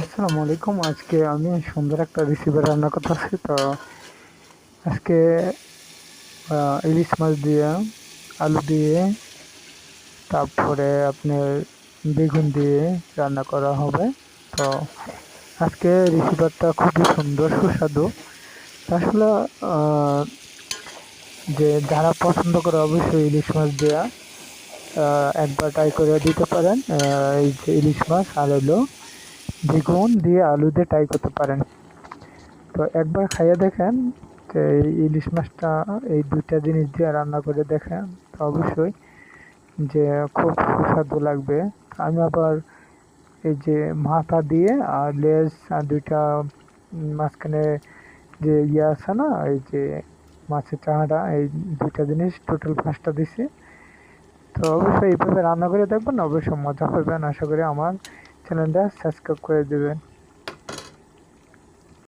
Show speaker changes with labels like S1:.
S1: আসসালামু আলাইকুম। আজকে আমি সুন্দর একটা রেসিপি রান্না করতেছি। তো আজকে ইলিশ মাছ দিয়ে, আলু দিয়ে, তারপরে আপনার বেগুন দিয়ে রান্না করা হবে। তো আজকে রেসিপিটা খুবই সুন্দর সুস্বাদু। তো আসলে আহ, যে যারা পছন্দ করে অবশ্যই ইলিশ মাছ দেওয়া একবার ট্রাই করে দিতে পারেন। এই যে ইলিশ মাছ আর হলো বেগুন দিয়ে আলু দিয়ে ট্রাই করতে পারেন। তো একবার খাইয়ে দেখেন যে এই ইলিশ মাছটা এই দুইটা জিনিস দিয়ে রান্না করে দেখেন, তো অবশ্যই যে খুব সুস্বাদু লাগবে। আমি আবার এই যে মাথা দিয়ে আর লেজ আর দুইটা মাঝখানে যে ইয়ে আছে না, এই যে মাছের চাহাটা, এই দুইটা জিনিস টোটাল 5টা দিছি। তো অবশ্যই এইভাবে রান্না করে দেখবেন, অবশ্যই মজা পাবেন। আশা করি আমার চ্যানেলটা সাবস্ক্রাইব করে দেবেন।